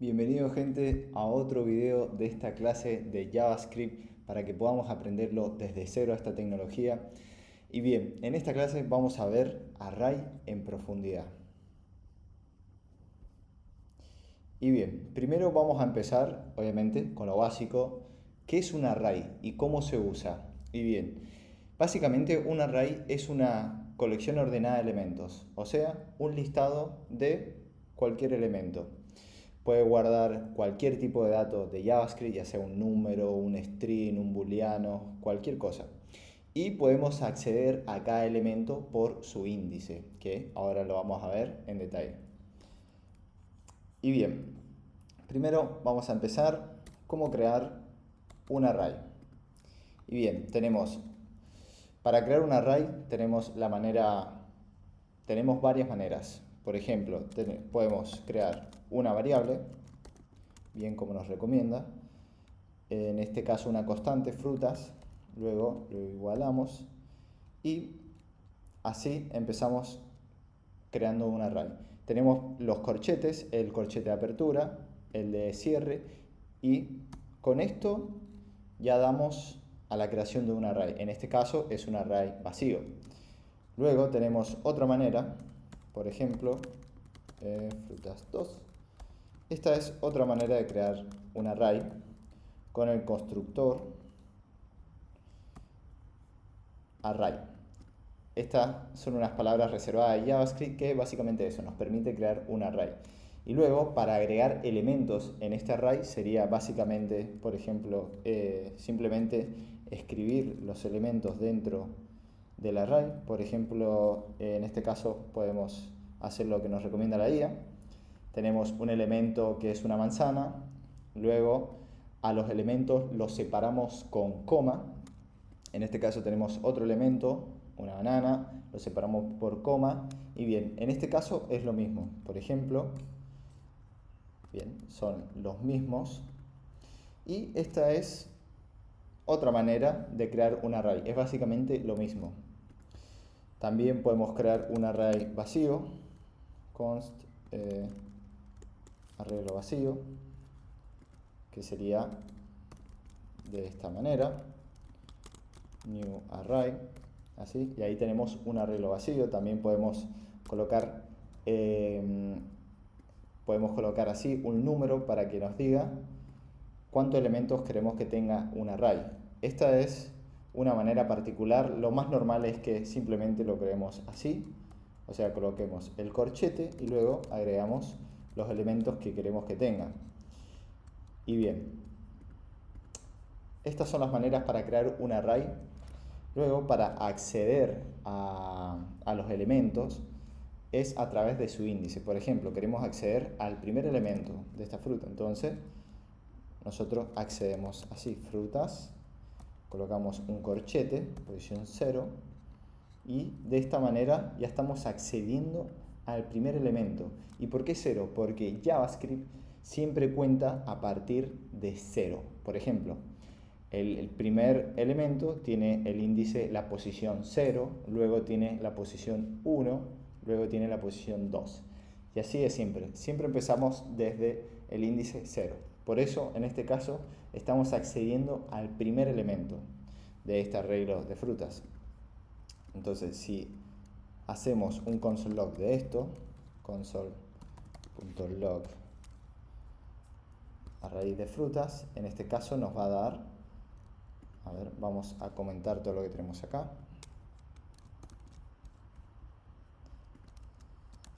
Bienvenido gente a otro video de esta clase de JavaScript para que podamos aprenderlo desde cero a esta tecnología. Y bien, en esta clase vamos a ver Array en profundidad. Y bien, primero vamos a empezar, obviamente, con lo básico. ¿Qué es un array y cómo se usa? Y bien, básicamente un array es una colección ordenada de elementos, o sea, un listado de cualquier elemento. Puede guardar cualquier tipo de datos de JavaScript, ya sea un número, un string, un booleano, cualquier cosa. Y podemos acceder a cada elemento por su índice, que ahora lo vamos a ver en detalle. Y bien, primero vamos a empezar cómo crear un array. Y bien, para crear un array tenemos varias maneras. Por ejemplo, podemos crear una variable, bien como nos recomienda, en este caso una constante, frutas, luego lo igualamos y así empezamos creando un array. Tenemos los corchetes, el corchete de apertura, el de cierre, y con esto ya damos a la creación de un array. En este caso es un array vacío. Luego tenemos otra manera, por ejemplo, frutas 2. Esta es otra manera de crear un array con el constructor array. Estas son unas palabras reservadas de JavaScript que básicamente eso nos permite crear un array. Y luego, para agregar elementos en este array sería básicamente, por ejemplo, simplemente escribir los elementos dentro del array. Por ejemplo, en este caso podemos hacer lo que nos recomienda la IA. Tenemos un elemento que es una manzana, luego a los elementos los separamos con coma. En este caso tenemos otro elemento, una banana, lo separamos por coma. Y bien, en este caso es lo mismo. Por ejemplo, bien, son los mismos. Y esta es otra manera de crear un array. Es básicamente lo mismo. También podemos crear un array vacío. Const arreglo vacío, que sería de esta manera. New array, así, y ahí tenemos un arreglo vacío. También podemos colocar así un número para que nos diga cuántos elementos queremos que tenga un array. Esta es una manera particular. Lo más normal es que simplemente lo creemos así, o sea, coloquemos el corchete y luego agregamos los elementos que queremos que tenga. Y bien, estas son las maneras para crear un array. Luego, para acceder a los elementos es a través de su índice. Por ejemplo, queremos acceder al primer elemento de esta fruta. Entonces, nosotros accedemos así, frutas, colocamos un corchete, posición 0, y de esta manera ya estamos accediendo al primer elemento. ¿Y por qué 0? Porque JavaScript siempre cuenta a partir de 0. Por ejemplo, el primer elemento tiene el índice, la posición 0, luego tiene la posición 1, luego tiene la posición 2. Y así es siempre. Siempre empezamos desde el índice 0. Por eso, en este caso, estamos accediendo al primer elemento de este arreglo de frutas. Entonces, si hacemos un console.log de esto, console.log array de frutas, en este caso nos va a dar, a ver, vamos a comentar todo lo que tenemos acá.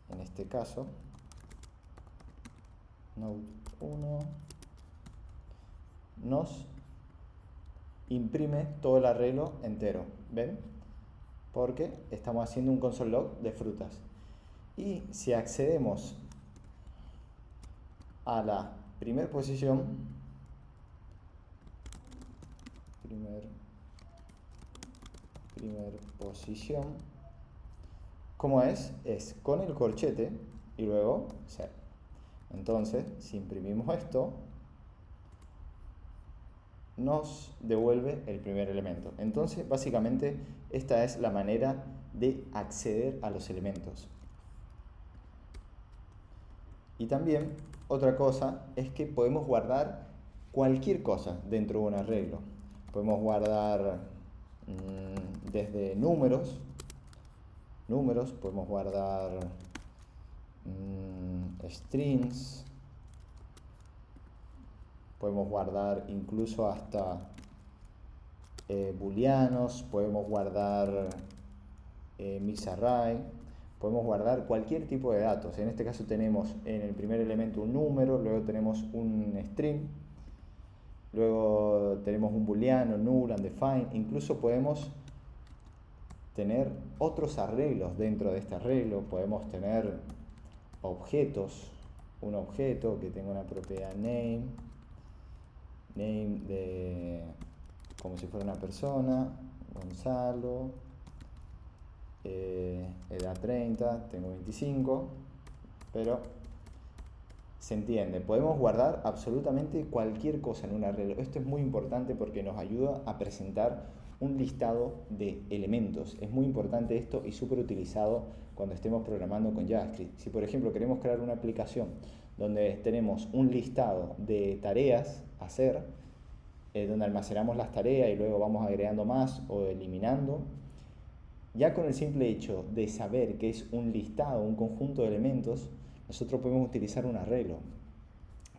En este caso, node 1 nos imprime todo el arreglo entero, ¿ven? Porque estamos haciendo un console.log de frutas. Y si accedemos a la primera posición, primer posición, ¿cómo es? Es con el corchete y luego 0. Entonces, si imprimimos esto, nos devuelve el primer elemento. Entonces, básicamente, esta es la manera de acceder a los elementos. Y también otra cosa es que podemos guardar cualquier cosa dentro de un arreglo. Podemos guardar desde números, podemos guardar strings, podemos guardar incluso hasta booleanos, podemos guardar mixarray, podemos guardar cualquier tipo de datos. En este caso tenemos en el primer elemento un número, luego tenemos un string, luego tenemos un booleano, null, undefined. Incluso podemos tener otros arreglos dentro de este arreglo. Podemos tener objetos, un objeto que tenga una propiedad name de como si fuera una persona, Gonzalo, edad 30, tengo 25, pero se entiende, podemos guardar absolutamente cualquier cosa en un arreglo. Esto es muy importante porque nos ayuda a presentar un listado de elementos. Es muy importante esto y súper utilizado cuando estemos programando con JavaScript. Si por ejemplo queremos crear una aplicación donde tenemos un listado de tareas a hacer, donde almacenamos las tareas y luego vamos agregando más o eliminando, ya con el simple hecho de saber que es un listado, un conjunto de elementos, nosotros podemos utilizar un arreglo.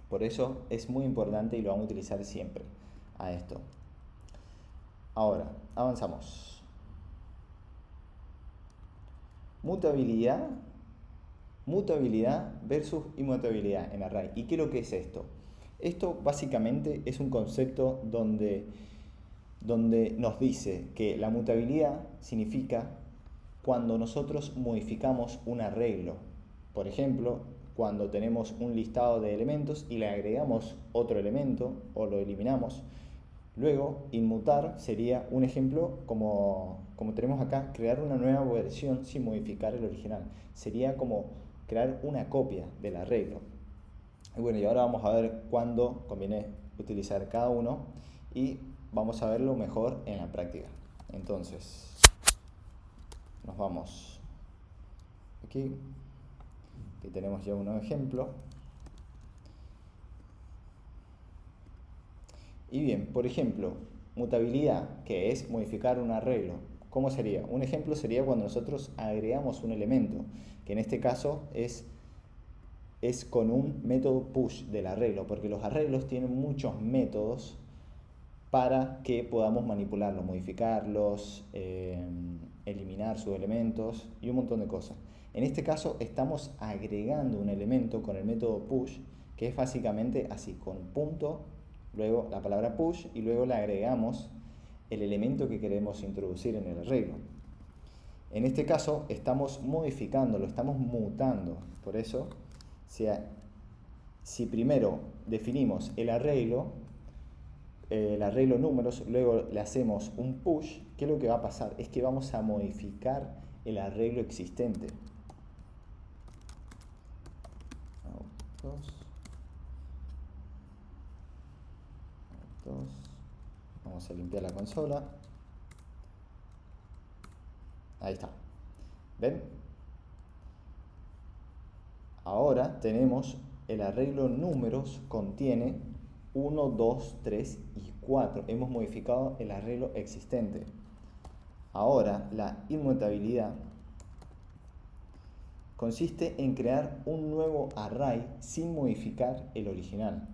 Por eso es muy importante y lo vamos a utilizar siempre a esto. Ahora, avanzamos. Mutabilidad versus inmutabilidad en array. ¿Y qué es lo que es esto? Esto básicamente es un concepto donde nos dice que la mutabilidad significa cuando nosotros modificamos un arreglo. Por ejemplo, cuando tenemos un listado de elementos y le agregamos otro elemento o lo eliminamos. Luego, inmutar sería un ejemplo como tenemos acá, crear una nueva versión sin modificar el original. Sería como crear una copia del arreglo. Y bueno, y ahora vamos a ver cuándo conviene utilizar cada uno y vamos a verlo mejor en la práctica. Entonces, nos vamos aquí. Aquí tenemos ya un ejemplo. Y bien, por ejemplo, mutabilidad, que es modificar un arreglo. ¿Cómo sería? Un ejemplo sería cuando nosotros agregamos un elemento, que en este caso es con un método push del arreglo, porque los arreglos tienen muchos métodos para que podamos manipularlos, modificarlos, eliminar sus elementos y un montón de cosas. En este caso estamos agregando un elemento con el método push, que es básicamente así, con punto, luego la palabra push y luego le agregamos el elemento que queremos introducir en el arreglo. En este caso estamos modificándolo, estamos mutando. Por eso, si primero definimos el arreglo números, luego le hacemos un push, ¿qué es lo que va a pasar? Es que vamos a modificar el arreglo existente. Vamos a limpiar la consola. Ahí está. ¿Ven? Ahora tenemos el arreglo números contiene 1, 2, 3 y 4. Hemos modificado el arreglo existente. Ahora, la inmutabilidad consiste en crear un nuevo array sin modificar el original.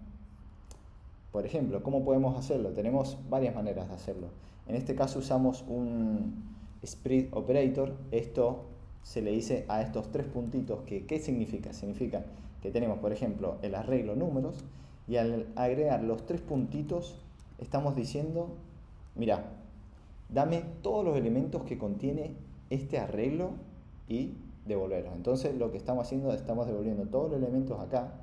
Por ejemplo, ¿cómo podemos hacerlo? Tenemos varias maneras de hacerlo. En este caso usamos un split operator. Esto se le dice a estos tres puntitos que, ¿qué significa? Significa que tenemos, por ejemplo, el arreglo números y al agregar los tres puntitos estamos diciendo, mira, dame todos los elementos que contiene este arreglo y devolverlos. Entonces lo que estamos haciendo, estamos devolviendo todos los elementos acá,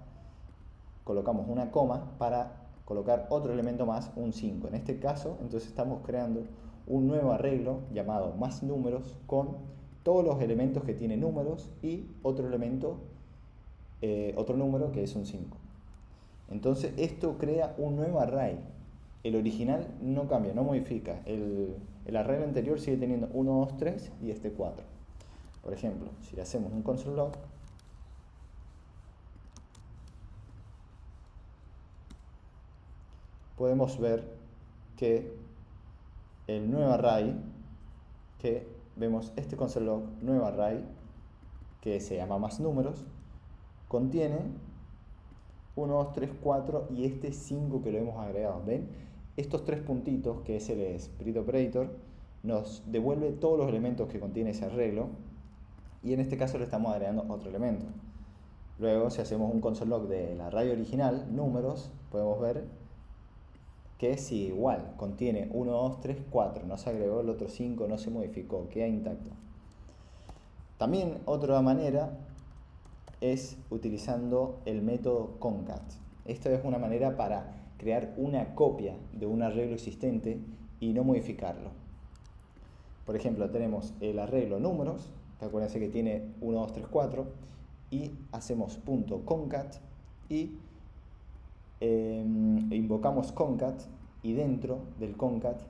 colocamos una coma para colocar otro elemento más, un 5. En este caso, entonces estamos creando un nuevo arreglo llamado más números con todos los elementos que tiene números y otro elemento, otro número que es un 5. Entonces esto crea un nuevo array. El original no cambia, no modifica. El array anterior sigue teniendo 1, 2, 3 y este 4. Por ejemplo, si le hacemos un console log, podemos ver que el nuevo array, que vemos este console log nuevo array, que se llama más números, contiene 1, 2, 3, 4 y este 5 que lo hemos agregado. ¿Ven? Estos tres puntitos, que es el split operator, nos devuelve todos los elementos que contiene ese arreglo, y en este caso le estamos agregando otro elemento. Luego, si hacemos un console log del array original, números, podemos ver que sí, igual, contiene 1, 2, 3, 4, no se agregó el otro 5, no se modificó, queda intacto. También otra manera es utilizando el método concat. Esta es una manera para crear una copia de un arreglo existente y no modificarlo. Por ejemplo, tenemos el arreglo números, que acuérdense que tiene 1, 2, 3, 4, y hacemos .concat y invocamos concat, y dentro del concat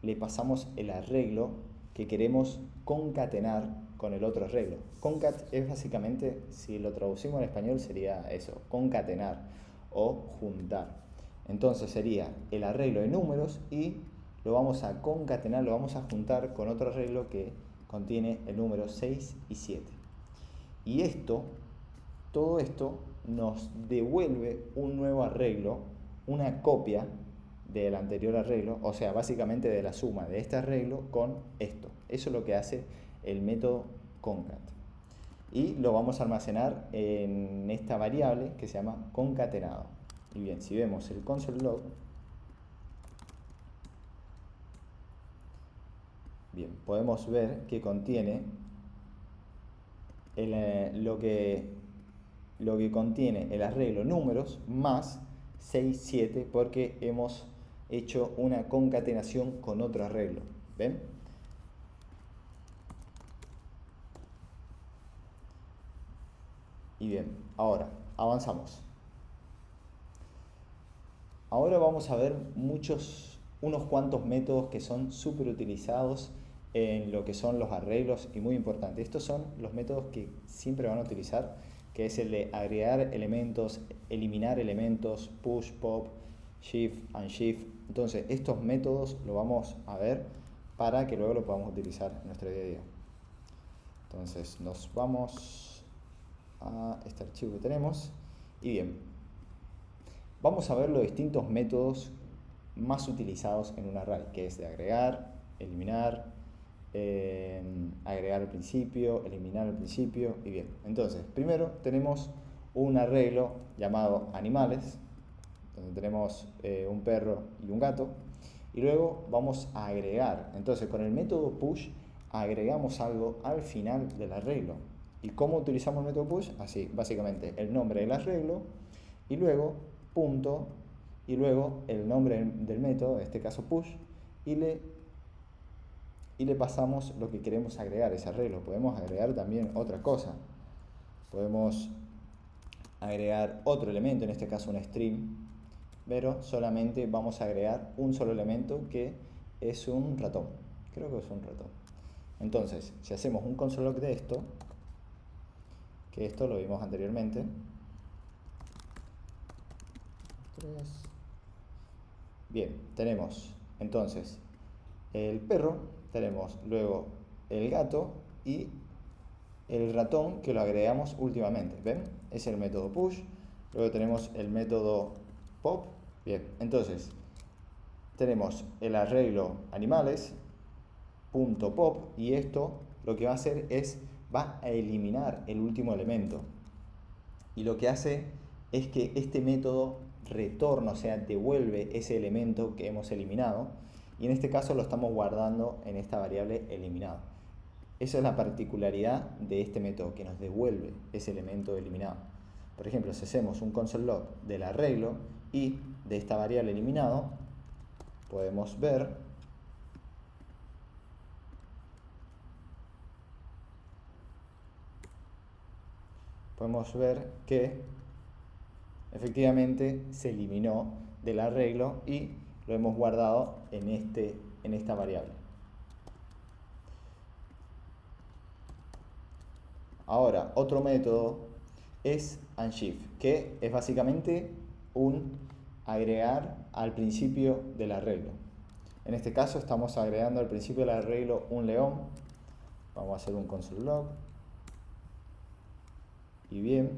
le pasamos el arreglo que queremos concatenar con el otro arreglo. Concat es básicamente, si lo traducimos en español, sería eso, concatenar o juntar. Entonces sería el arreglo de números y lo vamos a concatenar, lo vamos a juntar con otro arreglo que contiene el número 6 y 7. Y todo esto nos devuelve un nuevo arreglo, una copia del anterior arreglo, o sea, básicamente de la suma de este arreglo con esto. Eso es lo que hace el método concat. Y lo vamos a almacenar en esta variable que se llama concatenado. Y bien, si vemos el console log, bien, podemos ver que contiene lo que contiene el arreglo números más 6, 7, porque hemos hecho una concatenación con otro arreglo. ¿Ven? Y bien, ahora avanzamos. Ahora vamos a ver unos cuantos métodos que son súper utilizados en lo que son los arreglos y muy importantes. Estos son los métodos que siempre van a utilizar, que es el de agregar elementos, eliminar elementos, push, pop, shift, unshift. Entonces, estos métodos lo vamos a ver para que luego lo podamos utilizar en nuestro día a día. Entonces, nos vamos a este archivo que tenemos. Y bien, vamos a ver los distintos métodos más utilizados en un array, que es de agregar, eliminar, agregar al principio, eliminar al principio. Y bien, entonces primero tenemos un arreglo llamado animales, donde tenemos un perro y un gato, y luego vamos a agregar. Entonces con el método push agregamos algo al final del arreglo. ¿Y cómo utilizamos el método push? Así, básicamente el nombre del arreglo y luego punto y luego el nombre del método, en este caso push, y le pasamos lo que queremos agregar, ese arreglo. Podemos agregar también otra cosa. Podemos agregar otro elemento, en este caso un string, pero solamente vamos a agregar un solo elemento que es un ratón. Creo que es un ratón. Entonces, si hacemos un console log de esto, que esto lo vimos anteriormente, bien, tenemos entonces el perro, tenemos luego el gato y el ratón que lo agregamos últimamente. ¿Ven? Es el método push. Luego tenemos el método pop. Bien, entonces tenemos el arreglo animales punto pop y esto lo que va a hacer es va a eliminar el último elemento. Y lo que hace es que este método retorna, o sea, devuelve ese elemento que hemos eliminado, y en este caso lo estamos guardando en esta variable eliminado. Esa es la particularidad de este método, que nos devuelve ese elemento eliminado. Por ejemplo, si hacemos un console log del arreglo y de esta variable eliminado, podemos ver que efectivamente se eliminó del arreglo y lo hemos guardado en esta variable. Ahora, otro método es unshift, que es básicamente un agregar al principio del arreglo. En este caso estamos agregando al principio del arreglo un león. Vamos a hacer un console log. Y bien,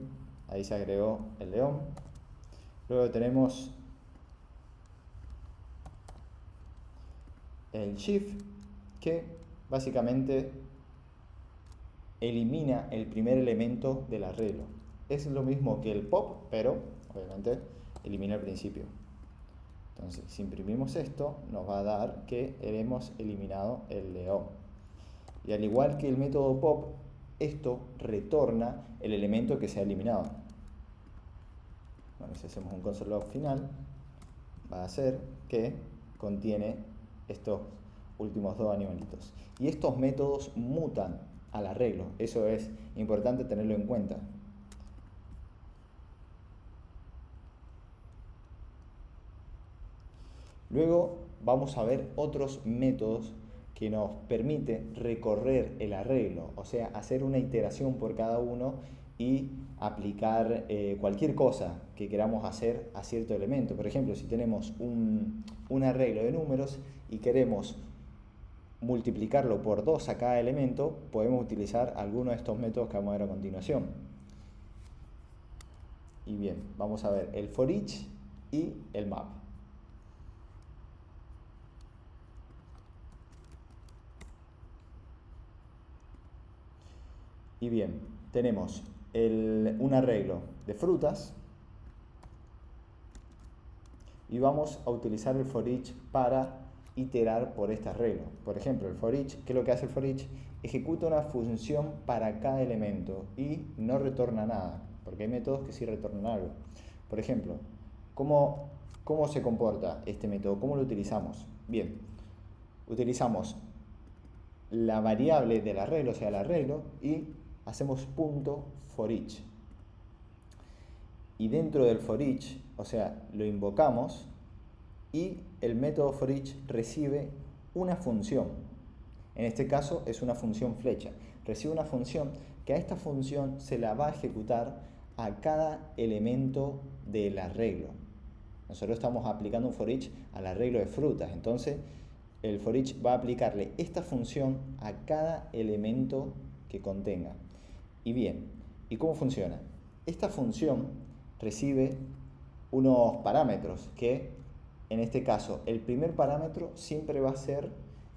ahí se agregó el león. Luego tenemos el shift, que básicamente elimina el primer elemento del arreglo. Es lo mismo que el pop, pero obviamente elimina el principio. Entonces, si imprimimos esto, nos va a dar que hemos eliminado el león. Y al igual que el método pop, esto retorna el elemento que se ha eliminado. Bueno, si hacemos un console log final, va a ser que contiene estos últimos dos animalitos. Y estos métodos mutan al arreglo. Eso es importante tenerlo en cuenta. Luego vamos a ver otros métodos que nos permiten recorrer el arreglo, o sea, hacer una iteración por cada uno y aplicar cualquier cosa que queramos hacer a cierto elemento. Por ejemplo, si tenemos un arreglo de números y queremos multiplicarlo por 2 a cada elemento, podemos utilizar alguno de estos métodos que vamos a ver a continuación. Y bien, vamos a ver el for each y el map. Y bien, tenemos un arreglo de frutas y vamos a utilizar el for each para iterar por este arreglo. Por ejemplo, el for each, ¿qué es lo que hace el for each? Ejecuta una función para cada elemento y no retorna nada, porque hay métodos que sí retornan algo. Por ejemplo, ¿cómo se comporta este método? ¿Cómo lo utilizamos? Bien, utilizamos la variable del arreglo, o sea, el arreglo, y hacemos punto for each. Y dentro del for each, o sea, lo invocamos y el método for each recibe una función. En este caso es una función flecha. Recibe una función que a esta función se la va a ejecutar a cada elemento del arreglo. Nosotros estamos aplicando un for each al arreglo de frutas. Entonces, el for each va a aplicarle esta función a cada elemento que contenga. Y bien, ¿y cómo funciona? Esta función recibe unos parámetros que, en este caso, el primer parámetro siempre va a ser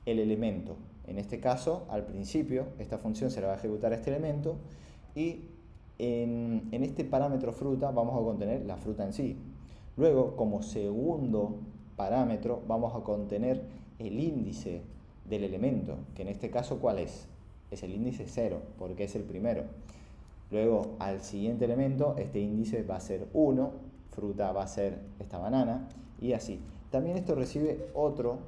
el elemento. En este caso, al principio, esta función se la va a ejecutar a este elemento y en este parámetro fruta vamos a contener la fruta en sí. Luego, como segundo parámetro, vamos a contener el índice del elemento, que en este caso, ¿cuál es? Es el índice 0, porque es el primero. Luego, al siguiente elemento, este índice va a ser 1, fruta va a ser esta banana, y así. También esto recibe otro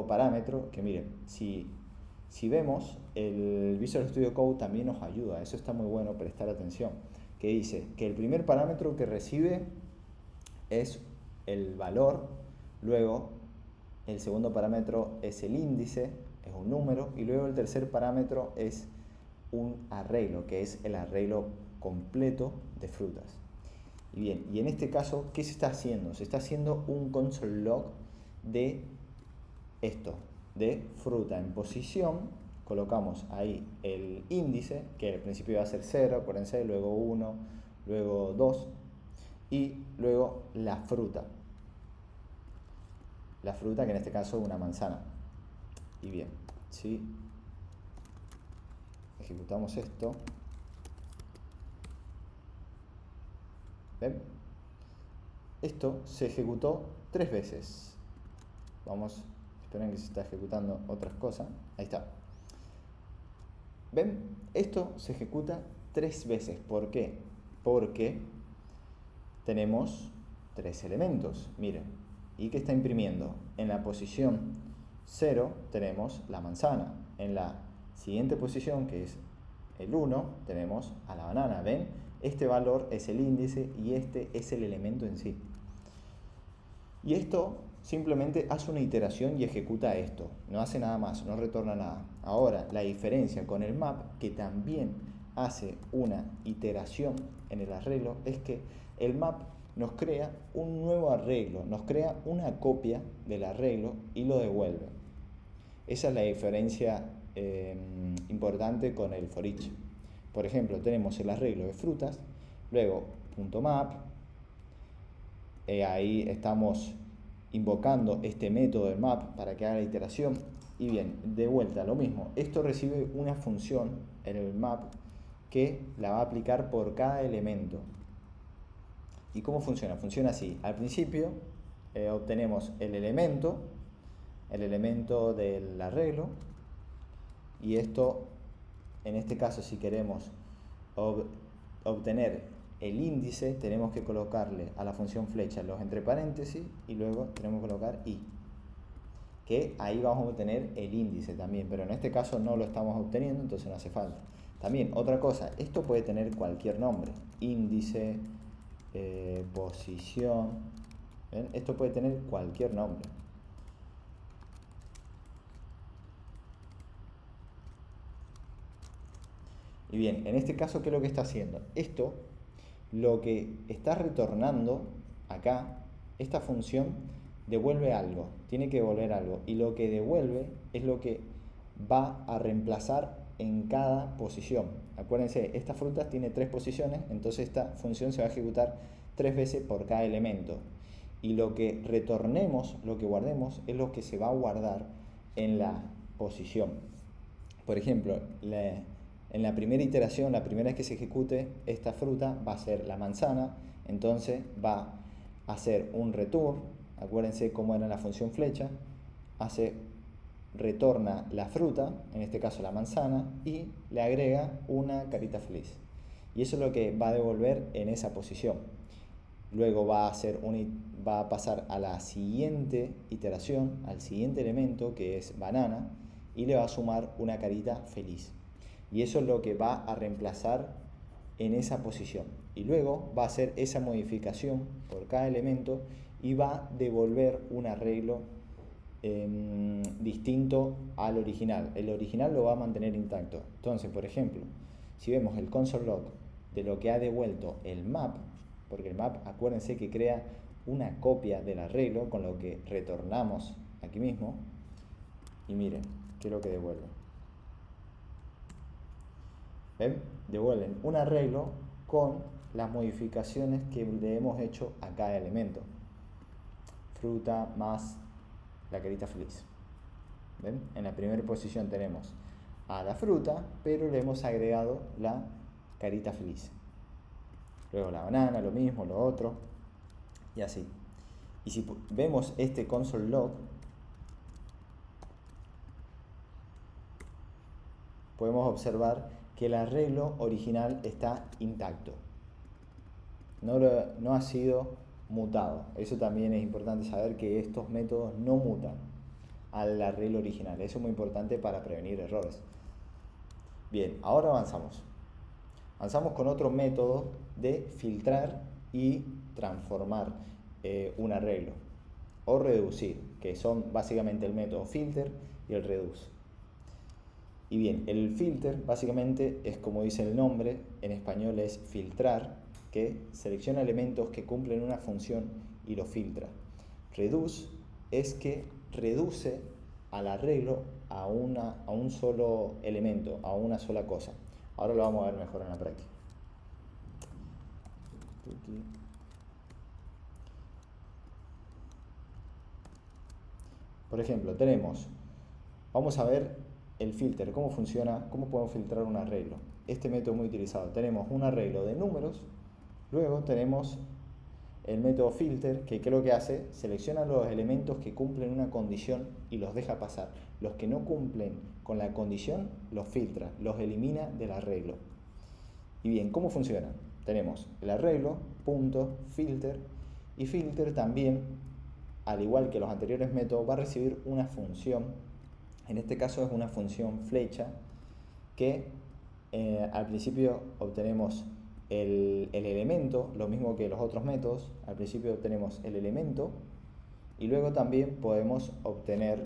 parámetro que, miren, si vemos, el Visual Studio Code también nos ayuda, eso está muy bueno prestar atención, que dice que el primer parámetro que recibe es el valor, luego el segundo parámetro es el índice, es un número, y luego el tercer parámetro es un arreglo, que es el arreglo completo de frutas. Y bien, y en este caso, ¿qué se está haciendo? Se está haciendo un console log de esto, de fruta en posición. Colocamos ahí el índice, que al principio va a ser 0, acuérdense, luego 1, luego 2, y luego la fruta. La fruta, que en este caso es una manzana. Y bien, si ejecutamos esto, ¿ven? Esto se ejecutó 3 veces. Vamos, esperen que se está ejecutando otras cosas. Ahí está. ¿Ven? Esto se ejecuta 3 veces. ¿Por qué? Porque tenemos 3 elementos. Miren, ¿y qué está imprimiendo? En la posición 0 tenemos la manzana. En la siguiente posición, que es el 1, tenemos a la banana. ¿Ven? Este valor es el índice y este es el elemento en sí. Y esto simplemente hace una iteración y ejecuta esto. No hace nada más, no retorna nada. Ahora, la diferencia con el map, que también hace una iteración en el arreglo, es que el map nos crea un nuevo arreglo, nos crea una copia del arreglo y lo devuelve. Esa es la diferencia importante con el for each. Por ejemplo, tenemos el arreglo de frutas, luego .map, ahí estamos invocando este método de map para que haga la iteración, y bien, de vuelta lo mismo, esto recibe una función en el map que la va a aplicar por cada elemento. ¿Y cómo funciona? Funciona así: al principio obtenemos el elemento del arreglo, y esto, en este caso, si queremos obtener el índice, tenemos que colocarle a la función flecha los entre paréntesis y luego tenemos que colocar i, que ahí vamos a obtener el índice también, pero en este caso no lo estamos obteniendo, entonces no hace falta. También otra cosa, esto puede tener cualquier nombre: índice, posición, ¿ven? Esto puede tener cualquier nombre. Y bien, en este caso, ¿qué es lo que está haciendo? Esto, lo que está retornando acá, esta función devuelve algo, tiene que devolver algo, y lo que devuelve es lo que va a reemplazar en cada posición. Acuérdense, esta fruta tiene 3 posiciones, entonces esta función se va a ejecutar 3 veces por cada elemento. Y lo que retornemos, lo que guardemos, es lo que se va a guardar en la posición. Por ejemplo, en la primera iteración, la primera vez que se ejecute esta fruta, va a ser la manzana, entonces va a hacer un return. Acuérdense cómo era la función flecha, retorna la fruta, en este caso la manzana, y le agrega una carita feliz. Y eso es lo que va a devolver en esa posición. Luego va a pasar a la siguiente iteración, al siguiente elemento, que es banana, y le va a sumar una carita feliz. Y eso es lo que va a reemplazar en esa posición. Y luego va a hacer esa modificación por cada elemento y va a devolver un arreglo distinto al original. El original lo va a mantener intacto. Entonces, por ejemplo, si vemos el console log de lo que ha devuelto el map, porque el map, acuérdense que crea una copia del arreglo con lo que retornamos aquí mismo, y miren, ¿qué es lo que devuelve? ¿Ven? Devuelven un arreglo con las modificaciones que le hemos hecho a cada elemento. Fruta más la carita feliz. ¿Ven? En la primera posición tenemos a la fruta, pero le hemos agregado la carita feliz. Luego la banana, lo mismo, lo otro, y así. Y si vemos este console log, podemos observar que el arreglo original está intacto. No ha sido mutado. Eso también es importante saber, que estos métodos no mutan al arreglo original. Eso es muy importante para prevenir errores. Bien, ahora avanzamos. Avanzamos con otro método de filtrar y transformar un arreglo, o reducir, que son básicamente el método filter y el reduce. Y bien, el filter básicamente es, como dice el nombre, en español es filtrar, que selecciona elementos que cumplen una función y lo filtra. Reduce es que reduce al arreglo a un solo elemento, a una sola cosa. Ahora lo vamos a ver mejor en la práctica. Por ejemplo, vamos a ver el filter, cómo funciona, cómo podemos filtrar un arreglo. Este método es muy utilizado. Tenemos un arreglo de números, luego tenemos el método filter, que ¿qué es lo que hace? Selecciona los elementos que cumplen una condición y los deja pasar. Los que no cumplen con la condición los filtra, los elimina del arreglo. Y bien, ¿cómo funciona? Tenemos el arreglo, punto, filter, y filter también, al igual que los anteriores métodos, va a recibir una función. En este caso es una función flecha, que al principio obtenemos el elemento, lo mismo que los otros métodos. Al principio obtenemos el elemento y luego también podemos obtener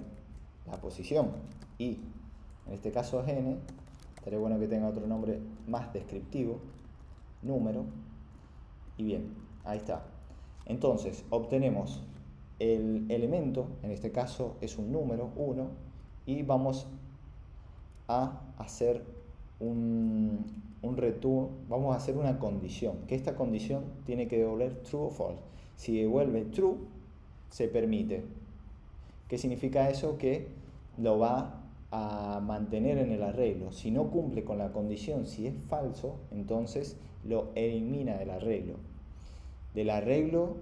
la posición, y en este caso es n. Estaría bueno que tenga otro nombre más descriptivo, número. Y bien, ahí está. Entonces, obtenemos el elemento, en este caso es un número, 1, y vamos a hacer un return, vamos a hacer una condición, que esta condición tiene que devolver true o false. Si devuelve true, se permite. ¿Qué significa eso? Que lo va a mantener en el arreglo. Si no cumple con la condición, si es falso, entonces lo elimina del arreglo. Del arreglo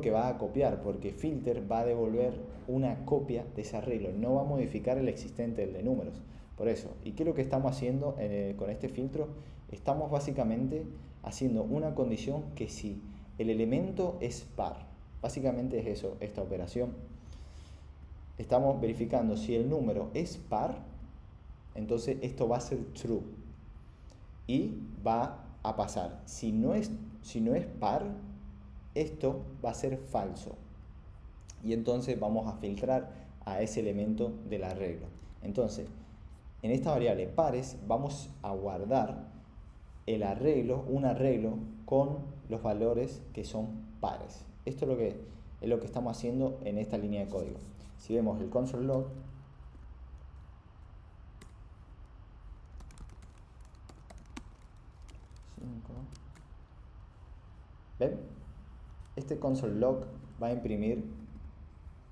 que va a copiar, porque filter va a devolver una copia de ese arreglo, no va a modificar el existente, el de números. Por eso, ¿y qué es lo que estamos haciendo con este filtro? Estamos básicamente haciendo una condición que si el elemento es par, básicamente es eso, esta operación. Estamos verificando si el número es par, entonces esto va a ser true y va a pasar. Si no es par, esto va a ser falso. Y entonces vamos a filtrar a ese elemento del arreglo. Entonces, en esta variable pares vamos a guardar el arreglo, un arreglo con los valores que son pares. Esto es lo que estamos haciendo en esta línea de código. Si vemos el console log, ¿ven? Este console log va a imprimir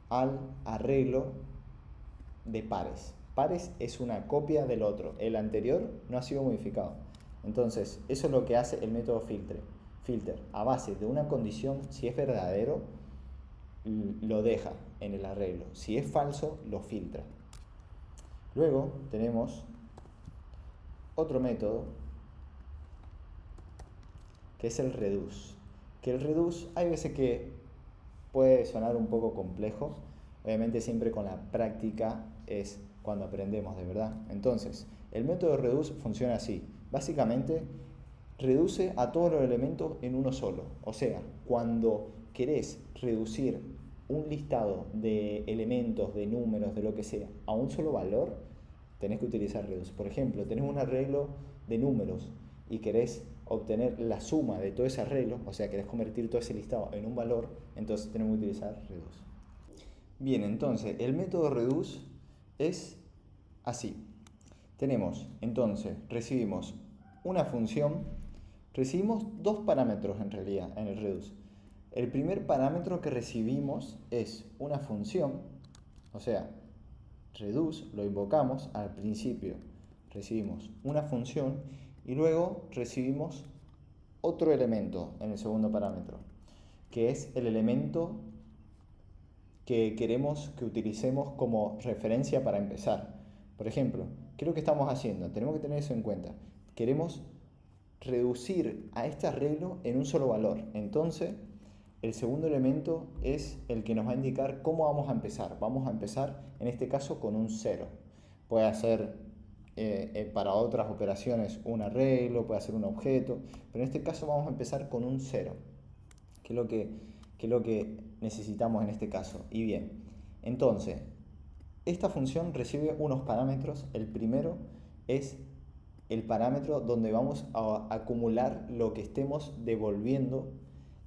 al arreglo de pares. Pares es una copia del otro. El anterior no ha sido modificado. Entonces, eso es lo que hace el método filter. A base de una condición, si es verdadero, lo deja en el arreglo. Si es falso, lo filtra. Luego tenemos otro método que es el reduce. Que el reduce hay veces que puede sonar un poco complejo. Obviamente siempre con la práctica es cuando aprendemos de verdad. Entonces, el método reduce funciona así. Básicamente, reduce a todos los elementos en uno solo. O sea, cuando querés reducir un listado de elementos, de números, de lo que sea, a un solo valor, tenés que utilizar reduce. Por ejemplo, tenés un arreglo de números y querés obtener la suma de todo ese arreglo, o sea, querés convertir todo ese listado en un valor, entonces tenemos que utilizar reduce. Bien, entonces, el método reduce es así. Tenemos, entonces, recibimos una función, recibimos dos parámetros en realidad en el reduce. El primer parámetro que recibimos es una función, o sea, reduce, lo invocamos al principio, recibimos una función y luego recibimos otro elemento en el segundo parámetro, que es el elemento que queremos que utilicemos como referencia para empezar. Por ejemplo, ¿qué es lo que estamos haciendo? Tenemos que tener eso en cuenta. Queremos reducir a este arreglo en un solo valor. Entonces, el segundo elemento es el que nos va a indicar cómo vamos a empezar. Vamos a empezar, en este caso, con un 0. Puede ser para otras operaciones un arreglo, puede ser un objeto, pero en este caso vamos a empezar con un 0, que es lo que necesitamos en este caso. Y bien, entonces, esta función recibe unos parámetros. El primero es el parámetro donde vamos a acumular lo que estemos devolviendo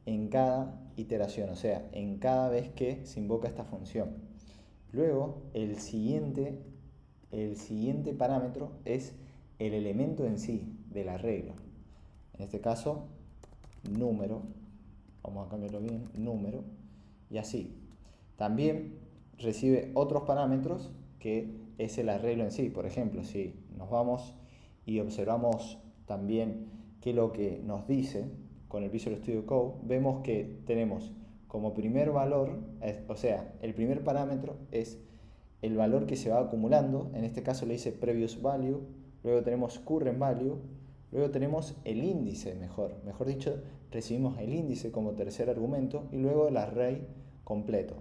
en cada iteración, o sea, en cada vez que se invoca esta función. Luego, el siguiente parámetro es el elemento en sí del arreglo. En este caso, número. Vamos a cambiarlo bien, número. Y así. También recibe otros parámetros que es el arreglo en sí. Por ejemplo, si nos vamos y observamos también qué es lo que nos dice con el Visual Studio Code, vemos que tenemos como primer valor, o sea, el primer parámetro es el valor que se va acumulando. En este caso le dice previous value, luego tenemos current value, luego tenemos el índice, mejor dicho, recibimos el índice como tercer argumento y luego el array completo.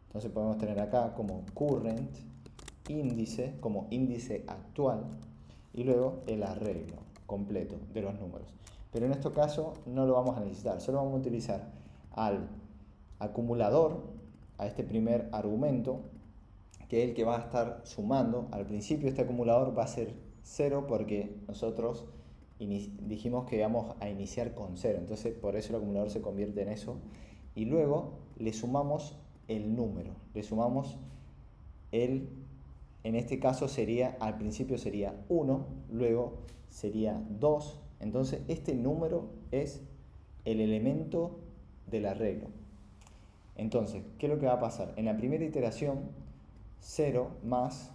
Entonces podemos tener acá como current índice, como índice actual, y luego el arreglo completo de los números. Pero en este caso no lo vamos a necesitar, solo vamos a utilizar al acumulador, a este primer argumento, que es el que va a estar sumando. Al principio este acumulador va a ser 0 porque nosotros dijimos que íbamos a iniciar con 0, entonces por eso el acumulador se convierte en eso. Y luego le sumamos el número, le sumamos en este caso sería, al principio sería 1, luego sería 2, entonces este número es el elemento del arreglo. Entonces, ¿qué es lo que va a pasar? En la primera iteración, 0 más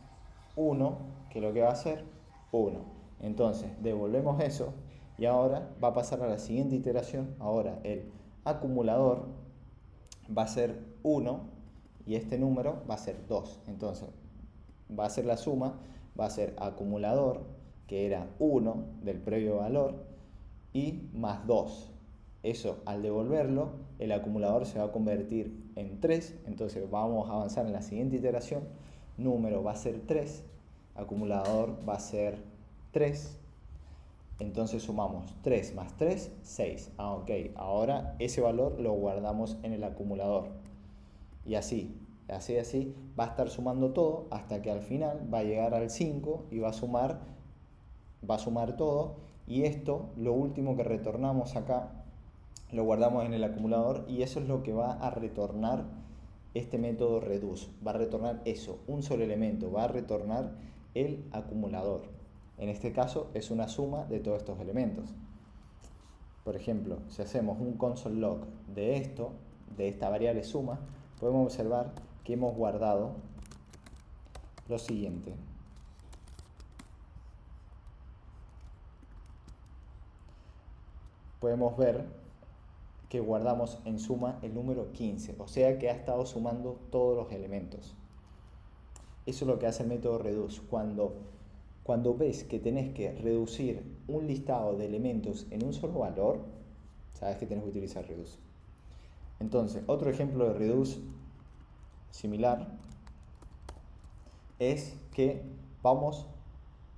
1, que es lo que va a hacer 1. Entonces, devolvemos eso y ahora va a pasar a la siguiente iteración. Ahora el acumulador va a ser 1 y este número va a ser 2. Entonces, va a ser la suma, va a ser acumulador, que era 1 del previo valor, y más 2. Eso, al devolverlo, el acumulador se va a convertir en 3, entonces vamos a avanzar en la siguiente iteración, número va a ser 3, acumulador va a ser 3, entonces sumamos 3 más 3, 6. Ok, ahora ese valor lo guardamos en el acumulador. Y así va a estar sumando todo hasta que al final va a llegar al 5 y va a sumar todo. Y esto, lo último que retornamos acá, lo guardamos en el acumulador y eso es lo que va a retornar este método reduce. Va a retornar eso, un solo elemento, va a retornar el acumulador. En este caso es una suma de todos estos elementos. Por ejemplo, si hacemos un console log de esta variable suma, podemos observar que hemos guardado lo siguiente. Podemos ver que guardamos en suma el número 15, o sea que ha estado sumando todos los elementos. Eso es lo que hace el método reduce. Cuando ves que tenés que reducir un listado de elementos en un solo valor, sabes que tenés que utilizar reduce. Entonces, otro ejemplo de reduce similar es que vamos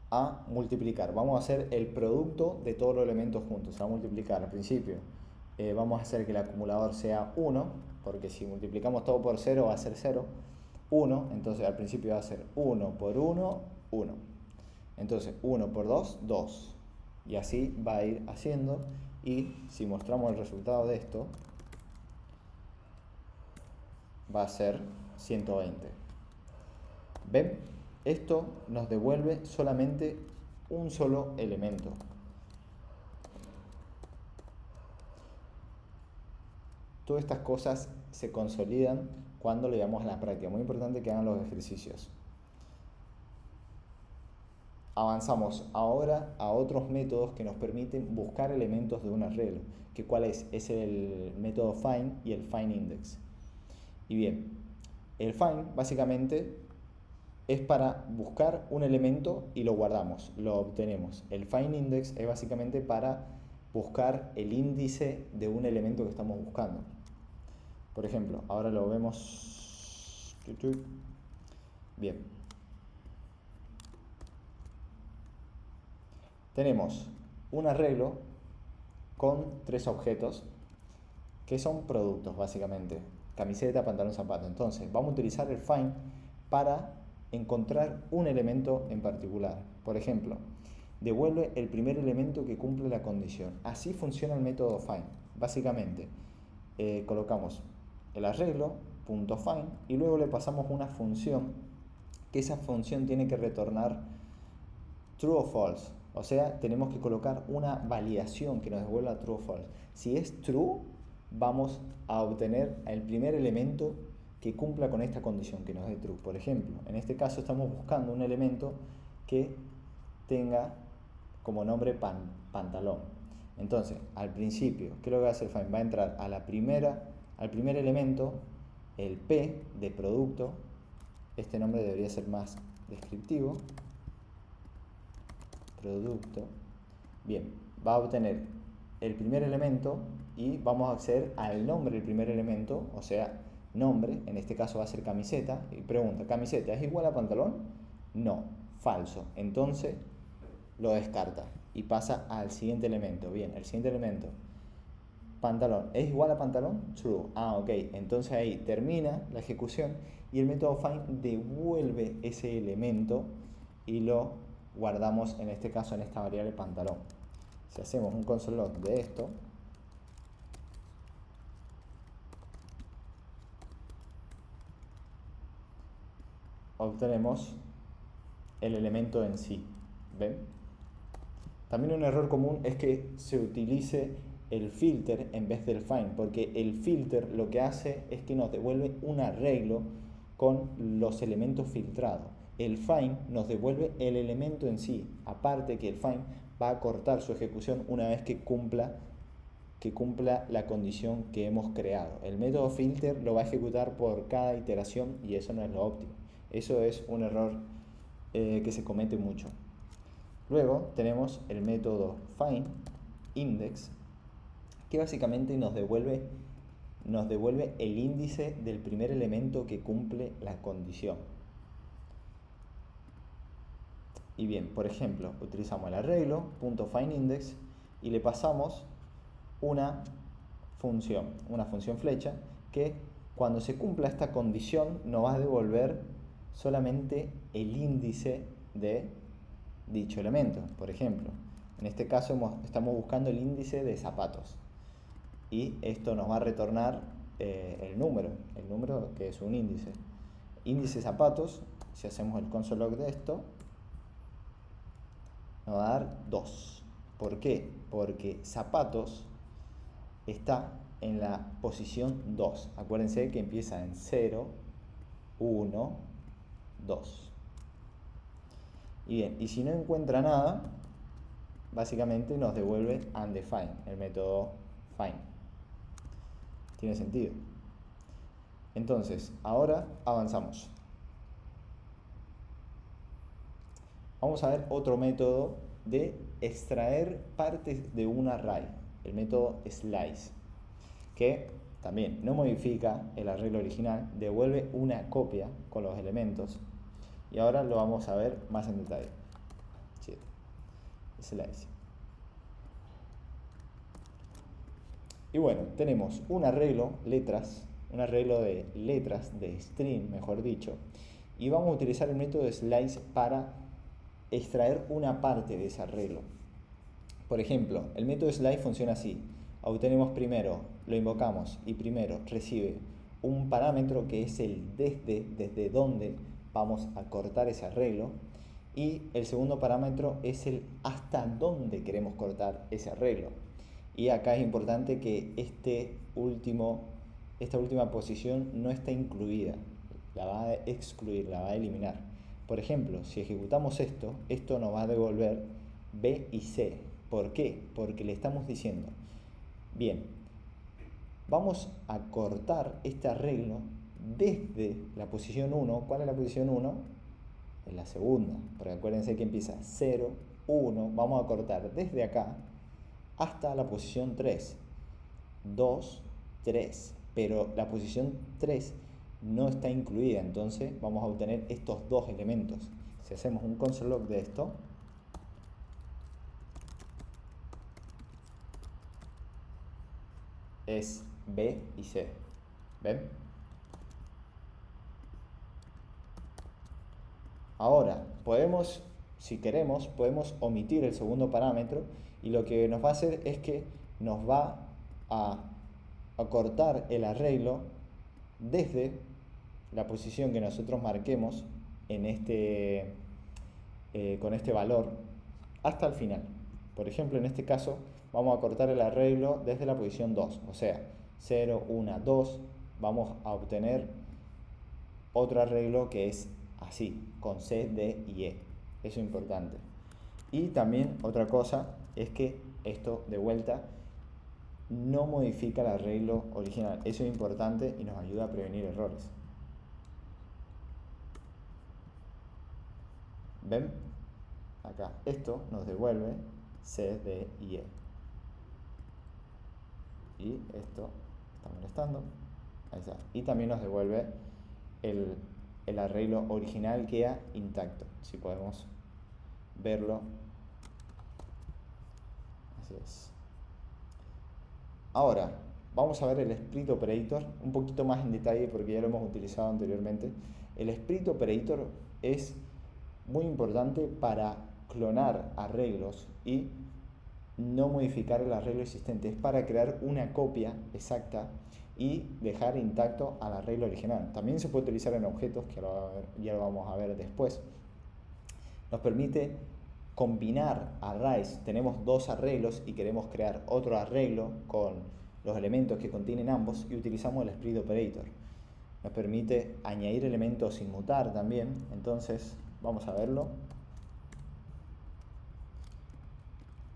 a multiplicar, vamos a hacer el producto de todos los elementos juntos, se va a multiplicar al principio. Vamos a hacer que el acumulador sea 1, porque si multiplicamos todo por 0 va a ser 0, 1, entonces al principio va a ser 1 por 1, 1. Entonces 1 por 2, 2. Y así va a ir haciendo, y si mostramos el resultado de esto, va a ser 120. ¿Ven? Esto nos devuelve solamente un solo elemento. Todas estas cosas se consolidan cuando le damos a la práctica. Muy importante que hagan los ejercicios. Avanzamos ahora a otros métodos que nos permiten buscar elementos de un arreglo. ¿Cuál es? Es el método find y el find index. Y bien, el find básicamente es para buscar un elemento y lo guardamos, lo obtenemos. El find index es básicamente para buscar el índice de un elemento que estamos buscando. Por ejemplo, ahora lo vemos. Bien. Tenemos un arreglo con 3 objetos que son productos básicamente. Camiseta, pantalón, zapato. Entonces vamos a utilizar el find para encontrar un elemento en particular. Por ejemplo, devuelve el primer elemento que cumple la condición. Así funciona el método find. Básicamente colocamos el arreglo, .find, y luego le pasamos una función, que esa función tiene que retornar true o false. O sea, tenemos que colocar una validación que nos devuelva true o false. Si es true, vamos a obtener el primer elemento que cumpla con esta condición, que nos dé true. Por ejemplo, en este caso estamos buscando un elemento que tenga como nombre pantalón. Entonces, al principio, ¿qué es lo que va a hacer find? Va a entrar a al primer elemento, el P de producto. Este nombre debería ser más descriptivo. Producto. Bien, va a obtener el primer elemento y vamos a acceder al nombre del primer elemento, o sea, nombre, en este caso va a ser camiseta, y pregunta, ¿camiseta es igual a pantalón? No, falso. Entonces lo descarta y pasa al siguiente elemento. Bien, el siguiente elemento, pantalón, ¿es igual a pantalón? True. Ok, entonces ahí termina la ejecución y el método find devuelve ese elemento y lo guardamos en este caso en esta variable pantalón. Si hacemos un console log de esto, obtenemos el elemento en sí. ¿Ven? También un error común es que se utilice el filter en vez del find, porque el filter lo que hace es que nos devuelve un arreglo con los elementos filtrados. El find nos devuelve el elemento en sí, aparte que el find va a cortar su ejecución una vez que cumpla la condición que hemos creado. El método filter lo va a ejecutar por cada iteración y eso no es lo óptimo. Eso es un error que se comete mucho. Luego tenemos el método findIndex, que básicamente nos devuelve el índice del primer elemento que cumple la condición. Y bien, por ejemplo, utilizamos el arreglo .findIndex y le pasamos una función flecha, que cuando se cumpla esta condición nos va a devolver solamente el índice de dicho elemento. Por ejemplo, en este caso estamos buscando el índice de zapatos y esto nos va a retornar el número que es un índice zapatos. Si hacemos el console log de esto, nos va a dar 2. ¿Por qué? Porque zapatos está en la posición 2. Acuérdense que empieza en 0, 1, 2. Y bien, y si no encuentra nada, básicamente nos devuelve undefined, el método find. ¿Tiene sentido? Entonces, ahora avanzamos. Vamos a ver otro método de extraer partes de un array, el método slice, que también no modifica el arreglo original, devuelve una copia con los elementos. Y ahora lo vamos a ver más en detalle. Slice. Y bueno, tenemos un arreglo de letras, de string, mejor dicho, y vamos a utilizar el método slice para extraer una parte de ese arreglo. Por ejemplo, el método slice funciona así. Obtenemos primero, lo invocamos y primero recibe un parámetro que es el desde donde vamos a cortar ese arreglo, y el segundo parámetro es el hasta dónde queremos cortar ese arreglo. Y acá es importante que esta última posición no está incluida, la va a excluir, la va a eliminar. Por ejemplo, si ejecutamos esto nos va a devolver B y C. ¿Por qué? Porque le estamos diciendo, bien, vamos a cortar este arreglo desde la posición 1. ¿Cuál es la posición 1? Es la segunda, porque acuérdense que empieza 0, 1, vamos a cortar desde acá hasta la posición 3, 2, 3, pero la posición 3 no está incluida, entonces vamos a obtener estos dos elementos. Si hacemos un console log de esto, es B y C. ¿Ven? Ahora, si queremos, podemos omitir el segundo parámetro, y lo que nos va a hacer es que nos va a cortar el arreglo desde la posición que nosotros marquemos en con este valor hasta el final. Por ejemplo, en este caso vamos a cortar el arreglo desde la posición 2, o sea, 0, 1, 2, vamos a obtener otro arreglo que es así, con C, D y E. Eso es importante. Y también otra cosa es que esto de vuelta no modifica el arreglo original. Eso es importante y nos ayuda a prevenir errores. ¿Ven? Acá esto nos devuelve C, D y E. Y esto está molestando. Ahí está. Y también nos devuelve el arreglo original, queda intacto. Si podemos verlo. Así es. Ahora, vamos a ver el split operator un poquito más en detalle porque ya lo hemos utilizado anteriormente. El split operator es muy importante para clonar arreglos y no modificar el arreglo existente, es para crear una copia exacta y dejar intacto al arreglo original. También se puede utilizar en objetos, que ya lo vamos a ver después. Nos permite combinar arrays. Tenemos dos arreglos y queremos crear otro arreglo con los elementos que contienen ambos y utilizamos el split operator. Nos permite añadir elementos sin mutar también. Entonces vamos a verlo.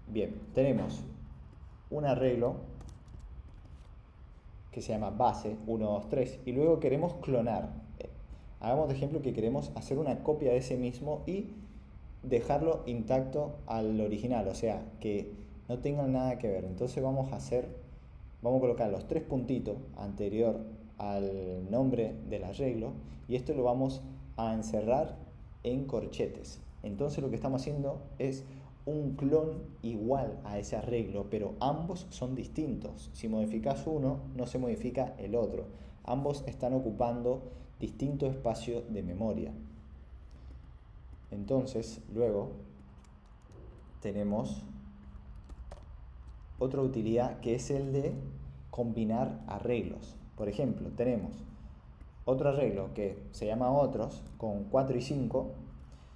Bien, tenemos un arreglo que se llama base 1, 2, 3 y luego queremos clonar. Hagamos de ejemplo que queremos hacer una copia de ese mismo y dejarlo intacto al original, o sea, que no tengan nada que ver. Entonces vamos a colocar los tres puntitos anterior al nombre del arreglo y esto lo vamos a encerrar en corchetes. Entonces lo que estamos haciendo es un clon igual a ese arreglo, pero ambos son distintos. Si modificas uno, no se modifica el otro. Ambos están ocupando distinto espacio de memoria. Entonces, luego tenemos otra utilidad que es el de combinar arreglos. Por ejemplo, tenemos otro arreglo que se llama otros con 4 y 5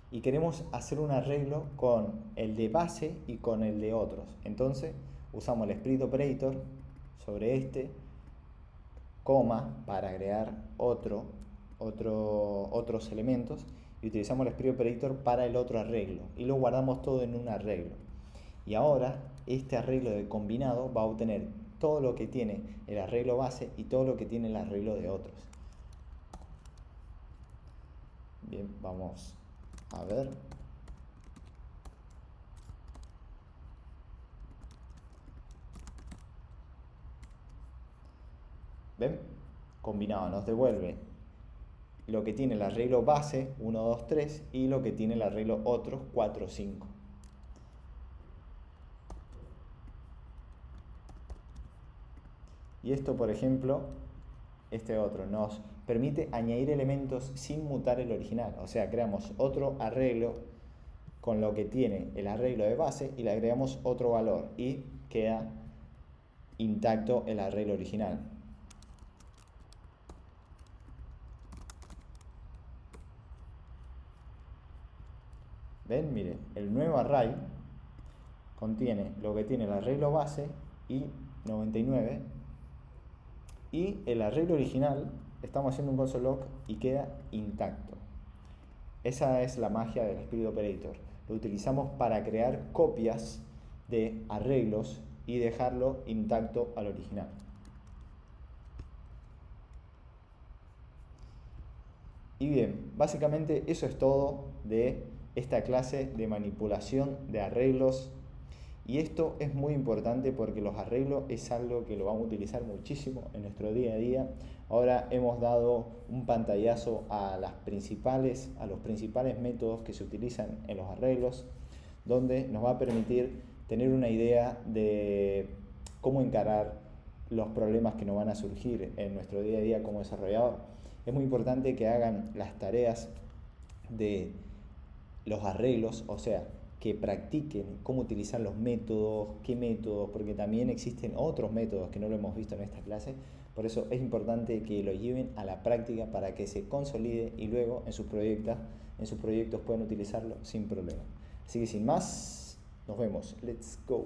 y queremos hacer un arreglo con el de base y con el de otros. Entonces usamos el split operator sobre este, coma, para agregar otros elementos y utilizamos el split operator para el otro arreglo y lo guardamos todo en un arreglo. Y ahora este arreglo de combinado va a obtener todo lo que tiene el arreglo base y todo lo que tiene el arreglo de otros. Bien, vamos a ver. ¿Ven? Combinado nos devuelve lo que tiene el arreglo base 1, 2, 3 y lo que tiene el arreglo otros 4, 5. Y esto, por ejemplo, este otro nos permite añadir elementos sin mutar el original. O sea, creamos otro arreglo con lo que tiene el arreglo de base y le agregamos otro valor y queda intacto el arreglo original. ¿Ven? Miren, el nuevo array contiene lo que tiene el arreglo base y 99 y el arreglo original estamos haciendo un console log y queda intacto. Esa es la magia del split operator. Lo utilizamos para crear copias de arreglos y dejarlo intacto al original. Y bien, básicamente eso es todo de esta clase de manipulación de arreglos. Y esto es muy importante porque los arreglos es algo que lo vamos a utilizar muchísimo en nuestro día a día. Ahora hemos dado un pantallazo a los principales métodos que se utilizan en los arreglos, donde nos va a permitir tener una idea de cómo encarar los problemas que nos van a surgir en nuestro día a día como desarrollador. Es muy importante que hagan las tareas de los arreglos, o sea, que practiquen cómo utilizar los métodos, qué métodos, porque también existen otros métodos que no lo hemos visto en esta clase. Por eso es importante que lo lleven a la práctica para que se consolide y luego en sus proyectos puedan utilizarlo sin problema. Así que sin más, nos vemos. Let's go.